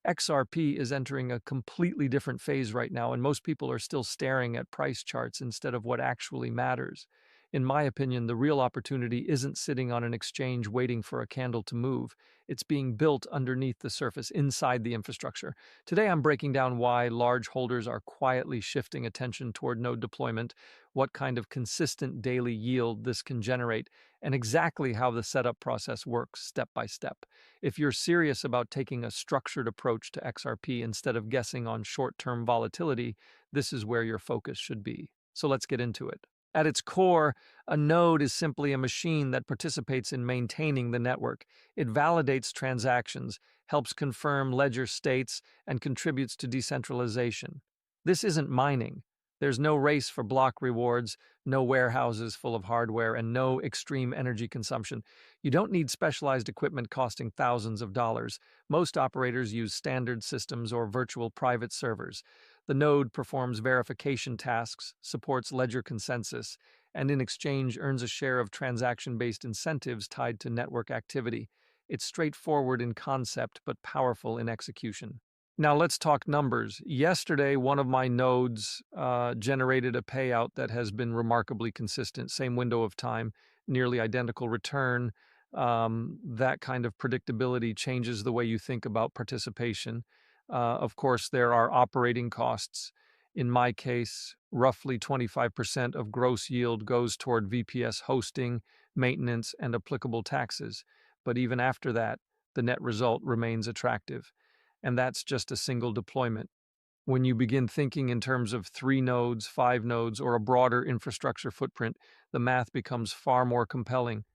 XRP is entering a completely different phase right now, and most people are still staring at price charts instead of what actually matters. In my opinion, the real opportunity isn't sitting on an exchange waiting for a candle to move. It's being built underneath the surface, inside the infrastructure. Today, I'm breaking down why large holders are quietly shifting attention toward node deployment, what kind of consistent daily yield this can generate, and exactly how the setup process works step by step. If you're serious about taking a structured approach to XRP instead of guessing on short-term volatility, this is where your focus should be. So let's get into it. At its core, a node is simply a machine that participates in maintaining the network. It validates transactions, helps confirm ledger states, and contributes to decentralization. This isn't mining. There's no race for block rewards, no warehouses full of hardware, and no extreme energy consumption. You don't need specialized equipment costing thousands of dollars. Most operators use standard systems or virtual private servers. The node performs verification tasks, supports ledger consensus, and in exchange earns a share of transaction-based incentives tied to network activity. It's straightforward in concept but powerful in execution. Now let's talk numbers. Yesterday, one of my nodes generated a payout that has been remarkably consistent, same window of time, nearly identical return. That kind of predictability changes the way you think about participation. Of course, there are operating costs. In my case, roughly 25% of gross yield goes toward VPS hosting, maintenance, and applicable taxes. But even after that, the net result remains attractive. And that's just a single deployment. When you begin thinking in terms of 3 nodes, 5 nodes, or a broader infrastructure footprint, the math becomes far more compelling.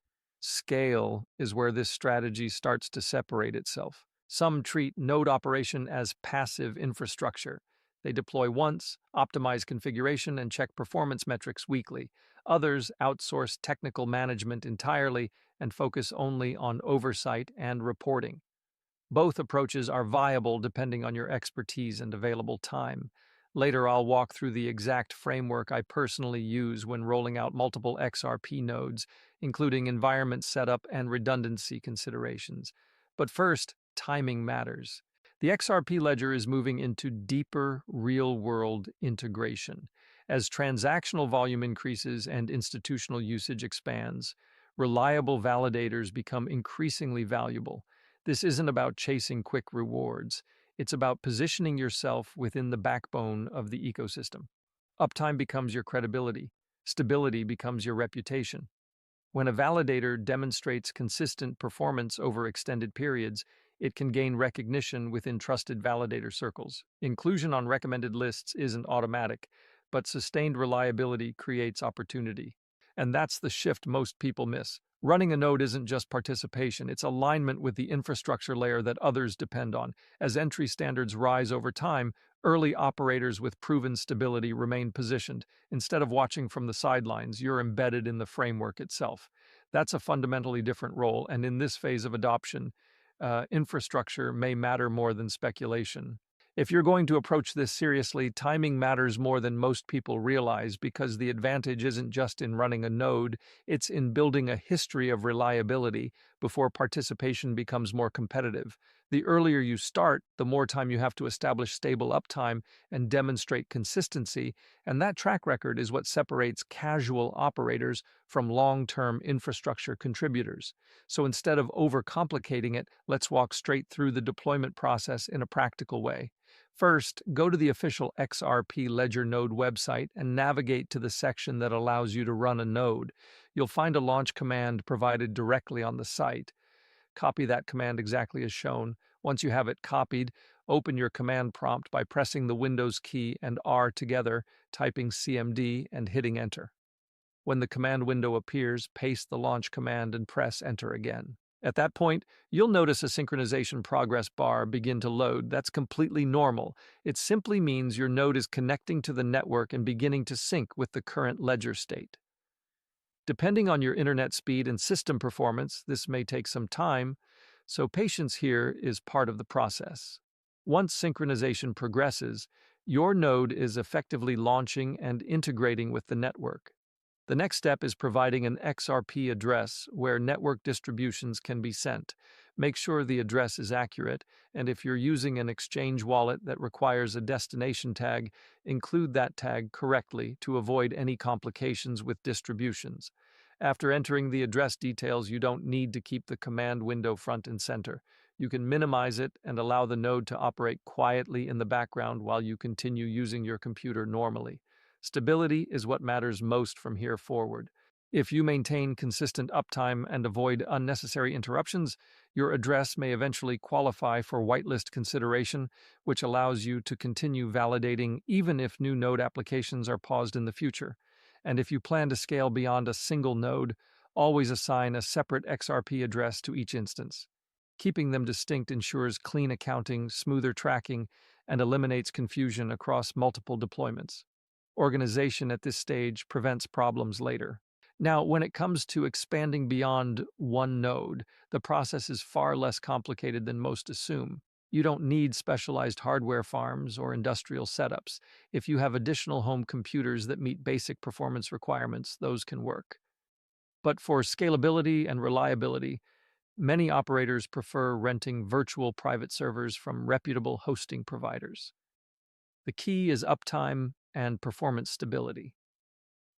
Scale is where this strategy starts to separate itself. Some treat node operation as passive infrastructure. They deploy once, optimize configuration, and check performance metrics weekly. Others outsource technical management entirely and focus only on oversight and reporting. Both approaches are viable depending on your expertise and available time. Later, I'll walk through the exact framework I personally use when rolling out multiple XRP nodes, including environment setup and redundancy considerations. But first, timing matters. The XRP ledger is moving into deeper, real-world integration. As transactional volume increases and institutional usage expands, reliable validators become increasingly valuable. This isn't about chasing quick rewards. It's about positioning yourself within the backbone of the ecosystem. Uptime becomes your credibility. Stability becomes your reputation. When a validator demonstrates consistent performance over extended periods, it can gain recognition within trusted validator circles. Inclusion on recommended lists isn't automatic, but sustained reliability creates opportunity. And that's the shift most people miss. Running a node isn't just participation, it's alignment with the infrastructure layer that others depend on. As entry standards rise over time, early operators with proven stability remain positioned. Instead of watching from the sidelines, you're embedded in the framework itself. That's a fundamentally different role, and in this phase of adoption, infrastructure may matter more than speculation. If you're going to approach this seriously, timing matters more than most people realize because the advantage isn't just in running a node, it's in building a history of reliability before participation becomes more competitive. The earlier you start, the more time you have to establish stable uptime and demonstrate consistency, and that track record is what separates casual operators from long-term infrastructure contributors. So instead of overcomplicating it, let's walk straight through the deployment process in a practical way. First, go to the official XRP Ledger node website and navigate to the section that allows you to run a node. You'll find a launch command provided directly on the site. Copy that command exactly as shown. Once you have it copied, open your command prompt by pressing the Windows key and R together, typing CMD and hitting Enter. When the command window appears, paste the launch command and press Enter again. At that point, you'll notice a synchronization progress bar begin to load. That's completely normal. It simply means your node is connecting to the network and beginning to sync with the current ledger state. Depending on your internet speed and system performance, this may take some time, so patience here is part of the process. Once synchronization progresses, your node is effectively launching and integrating with the network. The next step is providing an XRP address where network distributions can be sent. Make sure the address is accurate, and if you're using an exchange wallet that requires a destination tag, include that tag correctly to avoid any complications with distributions. After entering the address details, you don't need to keep the command window front and center. You can minimize it and allow the node to operate quietly in the background while you continue using your computer normally. Stability is what matters most from here forward. If you maintain consistent uptime and avoid unnecessary interruptions, your address may eventually qualify for whitelist consideration, which allows you to continue validating even if new node applications are paused in the future. And if you plan to scale beyond a single node, always assign a separate XRP address to each instance. Keeping them distinct ensures clean accounting, smoother tracking, and eliminates confusion across multiple deployments. Organization at this stage prevents problems later. Now, when it comes to expanding beyond one node, the process is far less complicated than most assume. You don't need specialized hardware farms or industrial setups. If you have additional home computers that meet basic performance requirements, those can work. But for scalability and reliability, many operators prefer renting virtual private servers from reputable hosting providers. The key is uptime and performance stability.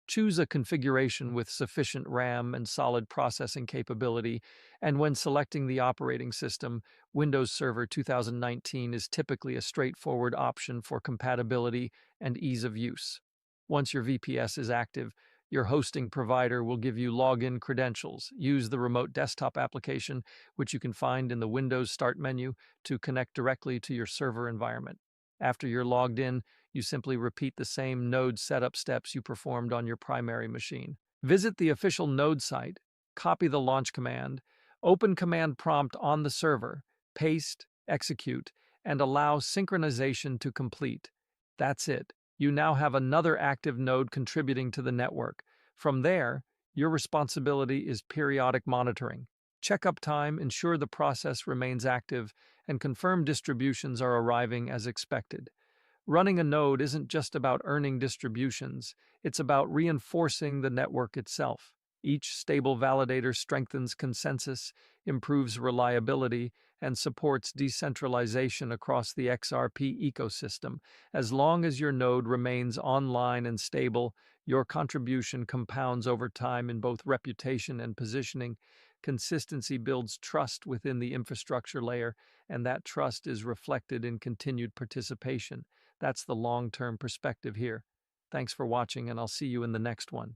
Choose a configuration with sufficient RAM and solid processing capability, and when selecting the operating system, Windows Server 2019 is typically a straightforward option for compatibility and ease of use. Once your VPS is active, your hosting provider will give you login credentials. Use the remote desktop application, which you can find in the Windows Start menu, to connect directly to your server environment. After you're logged in, you simply repeat the same node setup steps you performed on your primary machine. Visit the official node site, copy the launch command, open command prompt on the server, paste, execute, and allow synchronization to complete. That's it. You now have another active node contributing to the network. From there, your responsibility is periodic monitoring. Check uptime, ensure the process remains active, and confirm distributions are arriving as expected. Running a node isn't just about earning distributions, it's about reinforcing the network itself. Each stable validator strengthens consensus, improves reliability, and supports decentralization across the XRP ecosystem. As long as your node remains online and stable, your contribution compounds over time in both reputation and positioning. Consistency builds trust within the infrastructure layer, and that trust is reflected in continued participation. That's the long-term perspective here. Thanks for watching, and I'll see you in the next one.